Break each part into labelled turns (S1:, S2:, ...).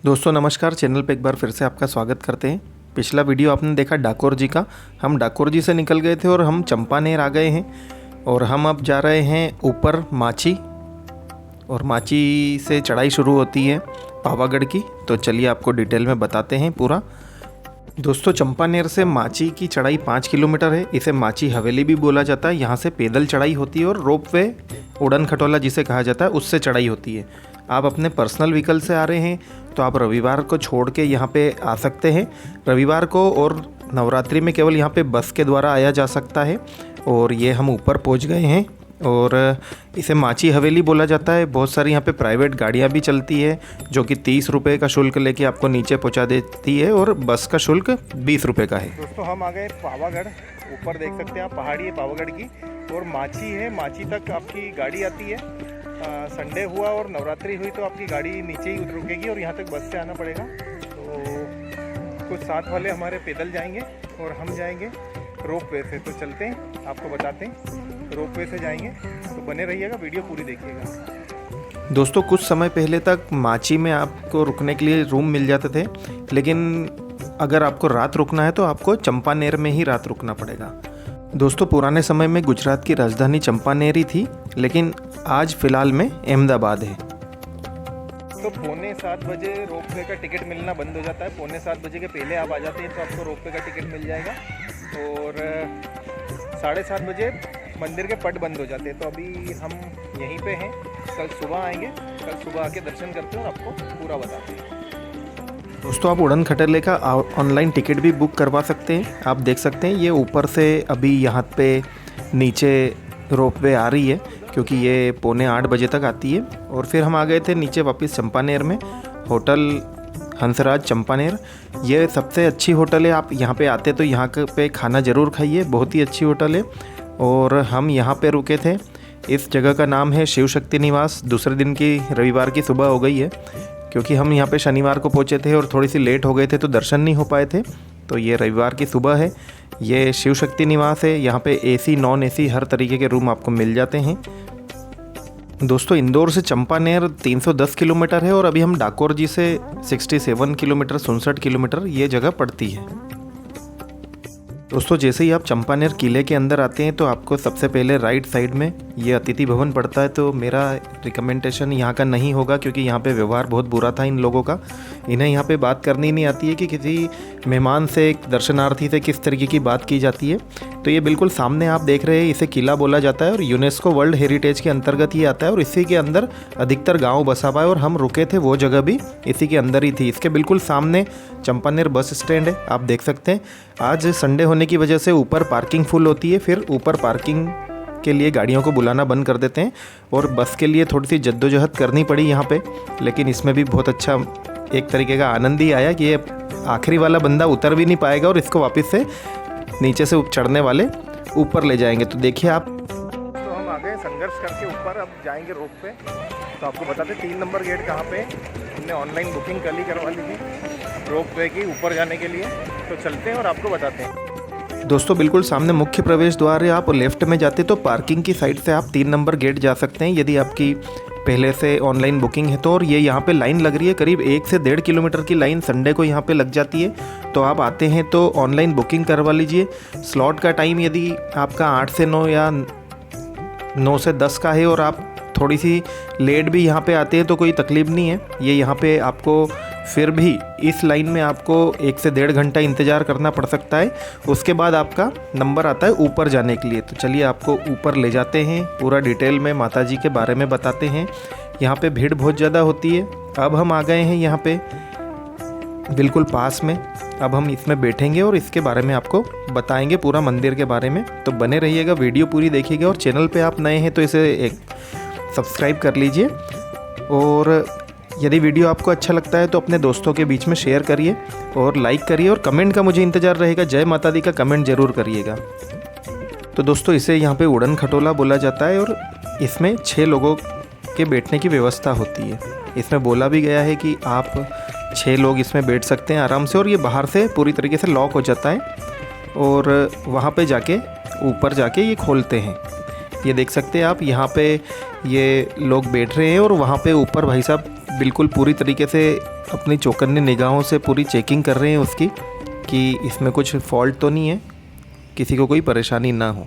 S1: दोस्तों नमस्कार, चैनल पे एक बार फिर से आपका स्वागत करते हैं। पिछला वीडियो आपने देखा डाकोर जी का। हम डाकोर जी से निकल गए थे और हम चंपानेर आ गए हैं और हम अब जा रहे हैं ऊपर माची, और माची से चढ़ाई शुरू होती है पावागढ़ की। तो चलिए आपको डिटेल में बताते हैं पूरा। दोस्तों चंपानेर से माची की चढ़ाई 5 किलोमीटर है। इसे माची हवेली भी बोला जाता है। यहाँ से पैदल चढ़ाई होती है और रोप वे, उड़न खटोला जिसे कहा जाता है, उससे चढ़ाई होती है। आप अपने पर्सनल व्हीकल से आ रहे हैं तो आप रविवार को छोड़ के यहाँ पे आ सकते हैं, रविवार को, और नवरात्रि में केवल यहाँ पे बस के द्वारा आया जा सकता है। और ये हम ऊपर पहुँच गए हैं और इसे माची हवेली बोला जाता है। बहुत सारी यहाँ पे प्राइवेट गाड़ियाँ भी चलती है जो कि 30 रुपये का शुल्क लेके आपको नीचे पहुँचा देती है और बस का शुल्क 20 रुपये का है।
S2: दोस्तों हम आ गए पावागढ़। ऊपर देख सकते हैं आप, पहाड़ी है पावागढ़ की और माची है। माची तक आपकी गाड़ी आती है। संडे हुआ और नवरात्रि हुई तो आपकी गाड़ी नीचे ही रुकेगी और यहाँ तक बस से आना पड़ेगा। तो कुछ साथ वाले हमारे पैदल जाएंगे और हम जाएंगे रोप वे से। तो चलते हैं, आपको बताते हैं रोप वे से जाएंगे। तो बने रहिएगा, वीडियो पूरी देखिएगा।
S1: दोस्तों कुछ समय पहले तक माची में आपको रुकने के लिए रूम मिल जाते थे, लेकिन अगर आपको रात रुकना है तो आपको चंपानेर में ही रात रुकना पड़ेगा। दोस्तों पुराने समय में गुजरात की राजधानी चंपानेर ही थी, लेकिन आज फ़िलहाल में अहमदाबाद है।
S2: तो 6:45 बजे रोप वे का टिकट मिलना बंद हो जाता है। 6:45 बजे के पहले आप आ जाते हैं तो आपको रोप वे का टिकट मिल जाएगा। और 7:30 बजे मंदिर के पट बंद हो जाते हैं। तो अभी हम यहीं पे हैं, कल सुबह आएंगे। कल सुबह आके दर्शन करते हैं और आपको पूरा बताते हैं।
S1: दोस्तों आप उड़न खटोले का ऑनलाइन टिकट भी बुक करवा सकते हैं। आप देख सकते हैं ये ऊपर से अभी यहाँ पे नीचे रोप वे आ रही है, क्योंकि ये 7:45 बजे तक आती है। और फिर हम आ गए थे नीचे वापस चंपानेर में, होटल हंसराज चंपानेर। ये सबसे अच्छी होटल है। आप यहाँ पे आते तो यहाँ पे खाना ज़रूर खाइए, बहुत ही अच्छी होटल है। और हम यहाँ पे रुके थे। इस जगह का नाम है शिव शक्ति निवास। दूसरे दिन की रविवार की सुबह हो गई है, क्योंकि हम यहाँ पे शनिवार को पहुँचे थे और थोड़ी सी लेट हो गए थे तो दर्शन नहीं हो पाए थे। तो ये रविवार की सुबह है। ये शिव शक्ति निवास है। यहाँ पे एसी नॉन एसी हर तरीके के रूम आपको मिल जाते हैं। दोस्तों इंदौर से चंपानेर 310 किलोमीटर है और अभी हम डाकोर जी से 67 किलोमीटर 67 किलोमीटर ये जगह पड़ती है। दोस्तों जैसे ही आप चंपानेर किले के अंदर आते हैं तो आपको सबसे पहले राइट साइड में ये अतिथि भवन पड़ता है। तो मेरा रिकमेंडेशन यहाँ का नहीं होगा, क्योंकि यहाँ पे व्यवहार बहुत बुरा था इन लोगों का। इन्हें यहाँ पे बात करनी नहीं आती है कि किसी मेहमान से, दर्शनार्थी से किस तरीके की बात की जाती है। तो ये बिल्कुल सामने आप देख रहे हैं, इसे किला बोला जाता है और यूनेस्को वर्ल्ड हेरिटेज के अंतर्गत ये आता है और इसी के अंदर अधिकतर गाँव बसा हुआ है। और हम रुके थे वो जगह भी इसी के अंदर ही थी। इसके बिल्कुल सामने चंपानेर बस स्टैंड है, आप देख सकते हैं। आज संडे होने की वजह से ऊपर पार्किंग फुल होती है, फिर ऊपर पार्किंग के लिए गाड़ियों को बुलाना बंद कर देते हैं। और बस के लिए थोड़ी सी जद्दोजहद करनी पड़ी यहाँ पे, लेकिन इसमें भी बहुत अच्छा एक तरीके का आनंद ही आया कि ये आखिरी वाला बंदा उतर भी नहीं पाएगा और इसको वापस से नीचे से चढ़ने वाले ऊपर ले जाएंगे। तो देखिए आप।
S2: तो हम आ गए संघर्ष करके ऊपर, अब जाएंगे रोप पे। तो आपको बताते 3 नंबर गेट कहाँ पे। हमने ऑनलाइन बुकिंग कल ही करवा ली थी रोप वे की ऊपर जाने के लिए। तो चलते हैं और आपको बताते हैं।
S1: दोस्तों बिल्कुल सामने मुख्य प्रवेश द्वार है। आप लेफ्ट में जाते तो पार्किंग की साइड से आप 3 नंबर गेट जा सकते हैं, यदि आपकी पहले से ऑनलाइन बुकिंग है तो। और ये यहाँ पे लाइन लग रही है, करीब 1 से 1.5 किलोमीटर की लाइन संडे को यहाँ पे लग जाती है। तो आप आते हैं तो ऑनलाइन बुकिंग करवा लीजिए। स्लॉट का टाइम यदि आपका 8 से 9 या 9 से 10 का है और आप थोड़ी सी लेट भी यहाँ पे आते हैं तो कोई तकलीफ़ नहीं है। ये यहाँ पे आपको फिर भी इस लाइन में आपको 1 से 1.5 घंटा इंतज़ार करना पड़ सकता है। उसके बाद आपका नंबर आता है ऊपर जाने के लिए। तो चलिए आपको ऊपर ले जाते हैं, पूरा डिटेल में माता जी के बारे में बताते हैं। यहाँ पे भीड़ बहुत ज़्यादा होती है। अब हम आ गए हैं यहाँ पे बिल्कुल पास में। अब हम इसमें बैठेंगे और इसके बारे में आपको बताएंगे, पूरा मंदिर के बारे में। तो बने रहिएगा, वीडियो पूरी देखिएगा। और चैनल पे आप नए हैं तो इसे एक सब्सक्राइब कर लीजिए। और यदि वीडियो आपको अच्छा लगता है तो अपने दोस्तों के बीच में शेयर करिए और लाइक करिए। और कमेंट का मुझे इंतज़ार रहेगा, जय माता दी का कमेंट ज़रूर करिएगा। तो दोस्तों इसे यहाँ पे उड़न खटोला बोला जाता है और इसमें 6 लोगों के बैठने की व्यवस्था होती है। इसमें बोला भी गया है कि आप 6 लोग इसमें बैठ सकते हैं आराम से। और ये बाहर से पूरी तरीके से लॉक हो जाता है और वहाँ पे जाके ऊपर जाके ये खोलते हैं। ये देख सकते हैं आप, यहाँ पे ये लोग बैठ रहे हैं और वहाँ पे ऊपर भाई साहब बिल्कुल पूरी तरीके से अपनी चौकन्नी निगाहों से पूरी चेकिंग कर रहे हैं उसकी कि इसमें कुछ फॉल्ट तो नहीं है, किसी को कोई परेशानी ना हो।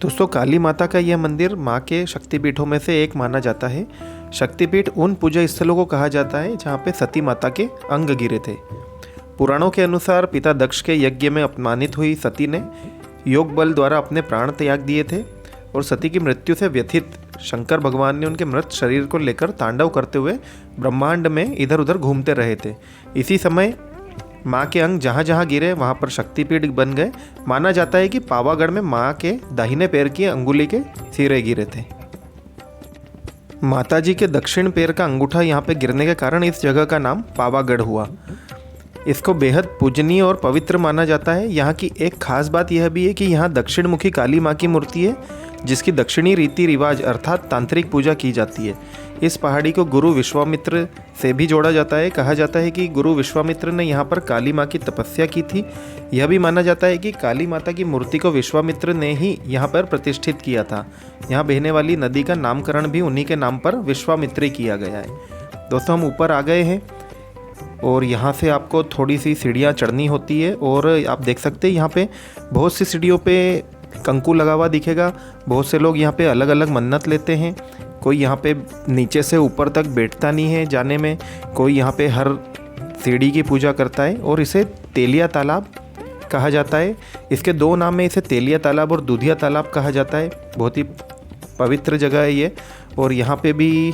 S1: दोस्तों, काली माता का यह मंदिर माँ के शक्तिपीठों में से एक माना जाता है। शक्तिपीठ उन पूजा स्थलों को कहा जाता है जहाँ पे सती माता के अंग गिरे थे। पुराणों के अनुसार पिता दक्ष के यज्ञ में अपमानित हुई सती ने योग बल द्वारा अपने प्राण त्याग दिए थे और सती की मृत्यु से व्यथित शंकर भगवान ने उनके मृत शरीर को लेकर तांडव करते हुए ब्रह्मांड में इधर उधर घूमते रहे थे। इसी समय माँ के अंग जहाँ जहाँ गिरे वहाँ पर शक्तिपीठ बन गए। माना जाता है कि पावागढ़ में माँ के दाहिने पैर की अंगुली के सिरे गिरे थे। माताजी के दक्षिण पैर का अंगूठा यहाँ पे गिरने के कारण इस जगह का नाम पावागढ़ हुआ। इसको बेहद पूजनीय और पवित्र माना जाता है। यहाँ की एक खास बात यह भी है कि यहाँ दक्षिण मुखी काली माँ की मूर्ति है, जिसकी दक्षिणी रीति रिवाज अर्थात तांत्रिक पूजा की जाती है। इस पहाड़ी को गुरु विश्वामित्र से भी जोड़ा जाता है। कहा जाता है कि गुरु विश्वामित्र ने यहाँ पर काली माँ की तपस्या की थी। यह भी माना जाता है कि काली माता की मूर्ति को विश्वामित्र ने ही यहाँ पर प्रतिष्ठित किया था। यहाँ बहने वाली नदी का नामकरण भी उन्हीं के नाम पर विश्वामित्री किया गया है। दोस्तों, हम ऊपर आ गए हैं और यहाँ से आपको थोड़ी सी सीढ़ियाँ चढ़नी होती है और आप देख सकते हैं यहाँ पे बहुत सी सीढ़ियों पे कंकु लगा हुआ दिखेगा। बहुत से लोग यहाँ पे अलग अलग मन्नत लेते हैं। कोई यहाँ पे नीचे से ऊपर तक बैठता नहीं है जाने में, कोई यहाँ पे हर सीढ़ी की पूजा करता है और इसे तेलिया तालाब कहा जाता है। इसके दो नाम है, इसे तेलिया तालाब और दूधिया तालाब कहा जाता है। बहुत ही पवित्र जगह है ये। और यहाँ पे भी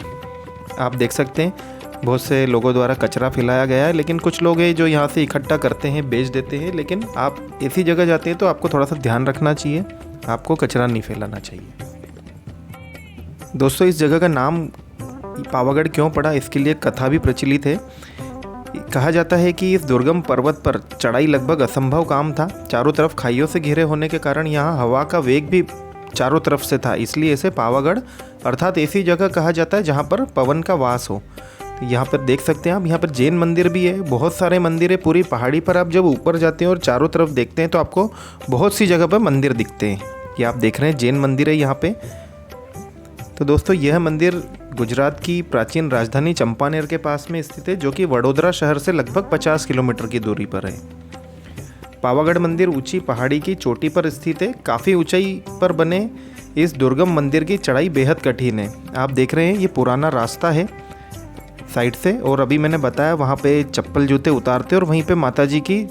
S1: आप देख सकते हैं बहुत से लोगों द्वारा कचरा फैलाया गया है, लेकिन कुछ लोग हैं जो यहाँ से इकट्ठा करते हैं, बेच देते हैं। लेकिन आप ऐसी जगह जाते हैं तो आपको थोड़ा सा ध्यान रखना चाहिए, आपको कचरा नहीं फैलाना चाहिए। दोस्तों, इस जगह का नाम पावागढ़ क्यों पड़ा, इसके लिए कथा भी प्रचलित है। कहा जाता है कि इस दुर्गम पर्वत पर चढ़ाई लगभग असंभव काम था। चारों तरफ खाइयों से घिरे होने के कारण यहाँ हवा का वेग भी चारों तरफ से था, इसलिए इसे पावागढ़ अर्थात ऐसी जगह कहा जाता है जहाँ पर पवन का वास हो। यहाँ पर देख सकते हैं आप, यहाँ पर जैन मंदिर भी है, बहुत सारे मंदिर है। पूरी पहाड़ी पर आप जब ऊपर जाते हैं और चारों तरफ देखते हैं तो आपको बहुत सी जगह पर मंदिर दिखते हैं। ये आप देख रहे हैं जैन मंदिर है यहाँ पे। तो दोस्तों, यह मंदिर गुजरात की प्राचीन राजधानी चंपानेर के पास में स्थित है, जो कि वडोदरा शहर से लगभग 50 किलोमीटर की दूरी पर है। पावागढ़ मंदिर ऊंची पहाड़ी की चोटी पर स्थित है। काफ़ी ऊंचाई पर बने इस दुर्गम मंदिर की चढ़ाई बेहद कठिन है। आप देख रहे हैं ये पुराना रास्ता है साइड से, और अभी मैंने बताया वहाँ पे चप्पल जूते उतारते और वहीं पे माताजी की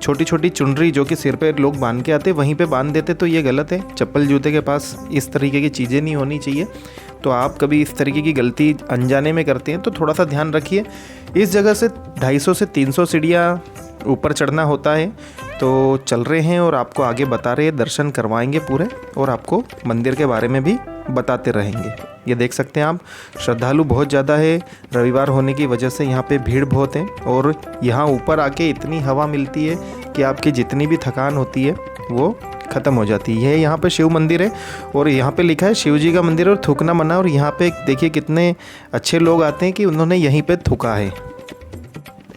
S1: छोटी छोटी चुनरी जो कि सिर पे लोग बांध के आते वहीं पे बांध देते, तो ये गलत है। चप्पल जूते के पास इस तरीके की चीज़ें नहीं होनी चाहिए। तो आप कभी इस तरीके की गलती अनजाने में करते हैं तो थोड़ा सा ध्यान रखिए। इस जगह से 250 से 300 सीढ़ियाँ ऊपर चढ़ना होता है। तो चल रहे हैं और आपको आगे बता रहे हैं, दर्शन करवाएंगे पूरे और आपको मंदिर के बारे में भी बताते रहेंगे। ये देख सकते हैं आप, श्रद्धालु बहुत ज़्यादा है। रविवार होने की वजह से यहाँ पे भीड़ बहुत है और यहाँ ऊपर आके इतनी हवा मिलती है कि आपकी जितनी भी थकान होती है वो ख़त्म हो जाती है। यहाँ पे शिव मंदिर है और यहाँ पे लिखा है शिव जी का मंदिर और थूकना मना। और यहाँ पे देखिए कितने अच्छे लोग आते हैं कि उन्होंने यहीं पे थूका है।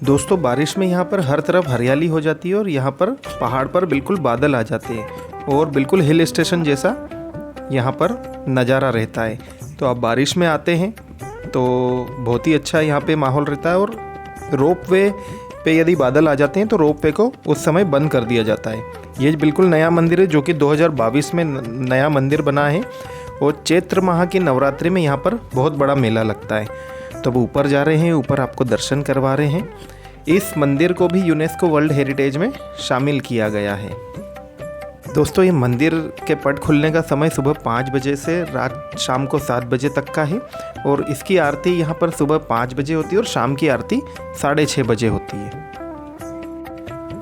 S1: दोस्तों, बारिश में यहाँ पर हर तरफ हरियाली हो जाती है और यहाँ पर पहाड़ पर बिल्कुल बादल आ जाते हैं और बिल्कुल हिल स्टेशन जैसा यहाँ पर नज़ारा रहता है। तो आप बारिश में आते हैं तो बहुत ही अच्छा यहाँ पे माहौल रहता है। और रोप वे पे यदि बादल आ जाते हैं तो रोप वे को उस समय बंद कर दिया जाता है। ये बिल्कुल नया मंदिर है जो कि 2022 में नया मंदिर बना है और चैत्र माह की नवरात्रि में यहाँ पर बहुत बड़ा मेला लगता है। तो अब ऊपर जा रहे हैं, ऊपर आपको दर्शन करवा रहे हैं। इस मंदिर को भी यूनेस्को वर्ल्ड हेरिटेज में शामिल किया गया है। दोस्तों, ये मंदिर के पट खुलने का समय सुबह 5 बजे से रात शाम को 7 बजे तक का है और इसकी आरती यहाँ पर सुबह 5 बजे होती है और शाम की आरती 6:30 बजे होती है।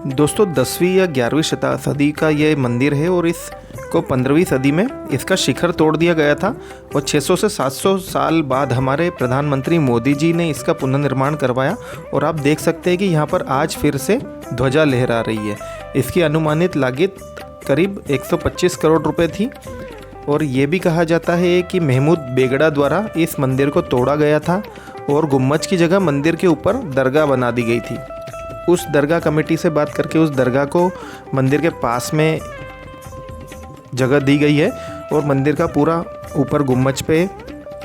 S1: दोस्तों, 10वीं या 11वीं सदी का ये मंदिर है और इसको 15वीं सदी में इसका शिखर तोड़ दिया गया था और 600 से 700 साल बाद हमारे प्रधानमंत्री मोदी जी ने इसका पुनर्निर्माण करवाया। और आप देख सकते हैं कि यहाँ पर आज फिर से ध्वजा लहरा रही है। इसकी अनुमानित लागत करीब 125 करोड़ रुपए थी और ये भी कहा जाता है कि महमूद बेगड़ा द्वारा इस मंदिर को तोड़ा गया था और गुम्बज की जगह मंदिर के ऊपर दरगाह बना दी गई थी। उस दरगाह कमेटी से बात करके उस दरगाह को मंदिर के पास में जगह दी गई है और मंदिर का पूरा ऊपर गुम्बज पे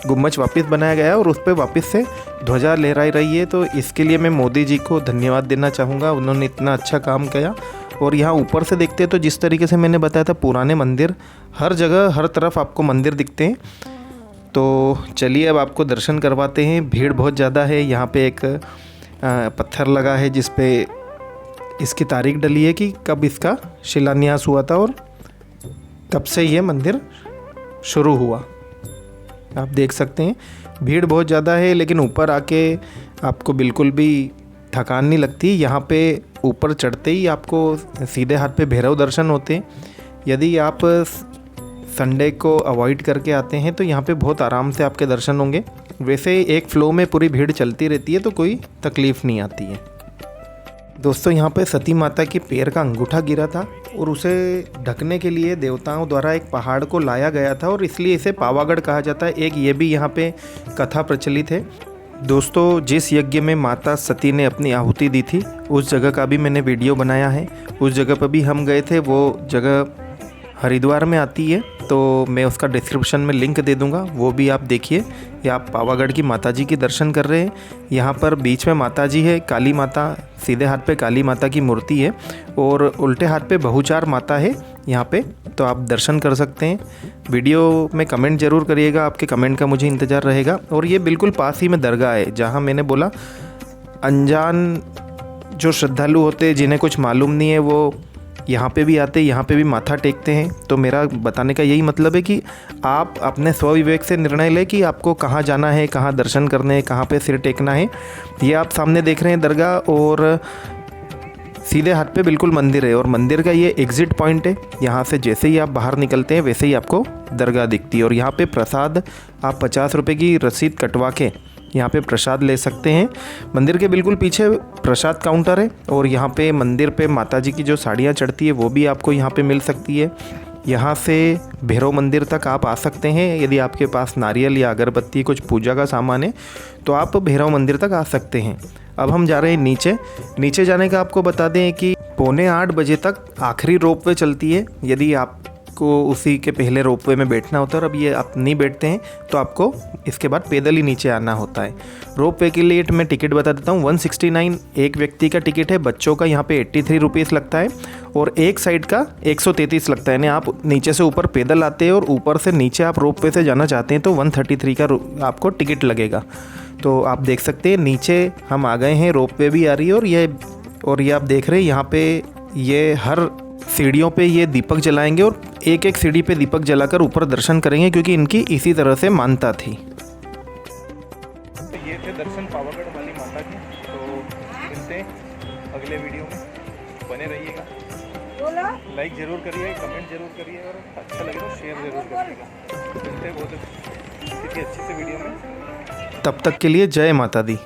S1: गुम्बज वापस बनाया गया है और उस पर वापस से ध्वजा लहराई रही है। तो इसके लिए मैं मोदी जी को धन्यवाद देना चाहूँगा, उन्होंने इतना अच्छा काम किया। और यहाँ ऊपर से देखते हैं तो जिस तरीके से मैंने बताया था पुराने मंदिर, हर जगह हर तरफ आपको मंदिर दिखते हैं। तो चलिए अब आपको दर्शन करवाते हैं। भीड़ बहुत ज़्यादा है। यहाँ पे एक पत्थर लगा है जिस पे इसकी तारीख डली है कि कब इसका शिलान्यास हुआ था और कब से ये मंदिर शुरू हुआ। आप देख सकते हैं भीड़ बहुत ज़्यादा है, लेकिन ऊपर आके आपको बिल्कुल भी थकान नहीं लगती। यहाँ पे ऊपर चढ़ते ही आपको सीधे हाथ पे भैरव दर्शन होते हैं। यदि आप संडे को अवॉइड करके आते हैं तो यहाँ पे बहुत आराम से आपके दर्शन होंगे। वैसे एक फ़्लो में पूरी भीड़ चलती रहती है तो कोई तकलीफ़ नहीं आती है। दोस्तों यहाँ पे सती माता के पैर का अंगूठा गिरा था और उसे ढकने के लिए देवताओं द्वारा एक पहाड़ को लाया गया था और इसलिए इसे पावागढ़ कहा जाता है। एक ये भी यहाँ पे कथा प्रचलित है। दोस्तों जिस यज्ञ में माता सती ने अपनी आहुति दी थी उस जगह का भी मैंने वीडियो बनाया है। उस जगह पर भी हम गए थे। वो जगह हरिद्वार में आती है, तो मैं उसका डिस्क्रिप्शन में लिंक दे दूंगा, वो भी आप देखिए। ये आप पावागढ़ की माता जी की दर्शन कर रहे हैं। यहाँ पर बीच में माता जी है, काली माता, सीधे हाथ पे काली माता की मूर्ति है और उल्टे हाथ पे बहुचार माता है यहाँ पे, तो आप दर्शन कर सकते हैं। वीडियो में कमेंट ज़रूर करिएगा, आपके कमेंट का मुझे इंतज़ार रहेगा। और ये बिल्कुल पास ही में दरगाह है जहाँ मैंने बोला अनजान जो श्रद्धालु होते हैं जिन्हें कुछ मालूम नहीं है वो यहाँ पे भी आते, यहाँ पे भी माथा टेकते हैं। तो मेरा बताने का यही मतलब है कि आप अपने स्वविवेक से निर्णय लें कि आपको कहाँ जाना है, कहाँ दर्शन करने हैं, कहाँ पे सिर टेकना है। ये आप सामने देख रहे हैं दरगाह और सीधे हाथ पे बिल्कुल मंदिर है और मंदिर का ये एग्ज़िट पॉइंट है। यहाँ से जैसे ही आप बाहर निकलते हैं वैसे ही आपको दरगाह दिखती है। और यहाँ पे प्रसाद आप 50 रुपये की रसीद कटवा के यहाँ पे प्रसाद ले सकते हैं। मंदिर के बिल्कुल पीछे प्रसाद काउंटर है और यहाँ पे मंदिर पे माता जी की जो साड़ियाँ चढ़ती है वो भी आपको यहाँ पे मिल सकती है। यहाँ से भैरव मंदिर तक आप आ सकते हैं। यदि आपके पास नारियल या अगरबत्ती कुछ पूजा का सामान है तो आप भैरव मंदिर तक आ सकते हैं। अब हम जा रहे हैं नीचे। नीचे जाने का आपको बता दें कि 7:45 बजे तक आखिरी रोपवे चलती है। यदि आपको उसी के पहले रोपवे में बैठना होता है और अब ये आप नहीं बैठते हैं तो आपको इसके बाद पैदल ही नीचे आना होता है। रोपवे के लिए मैं टिकट बता देता हूँ। 169 एक व्यक्ति का टिकट है। बच्चों का यहाँ पे 83 रुपीज़ लगता है और एक साइड का 133 लगता है। यानी आप नीचे से ऊपर पैदल आते हैं और ऊपर से नीचे आप रोपवे से जाना चाहते हैं तो 133 का आपको टिकट लगेगा। तो आप देख सकते हैं नीचे हम आ गए हैं, रोपवे भी आ रही है और ये आप देख रहे हैं यहाँ पे ये हर सीढ़ियों पे ये दीपक जलाएंगे और एक एक सीढ़ी पे दीपक जलाकर ऊपर दर्शन करेंगे क्योंकि इनकी इसी तरह से मान्यता थी। ये थे दर्शन पावागढ़ वाली माता के। तो मिलते हैं अगले वीडियो में, बने रहिएगा। लाइक ज़रूर करिए, कमेंट ज़रूर करिए और अच्छा लगे तो शेयर ज़रूर करिएगा। मिलते हैं बहुत किसी अच्छी से वीडियो में। तब तक के लिए जय माता दी।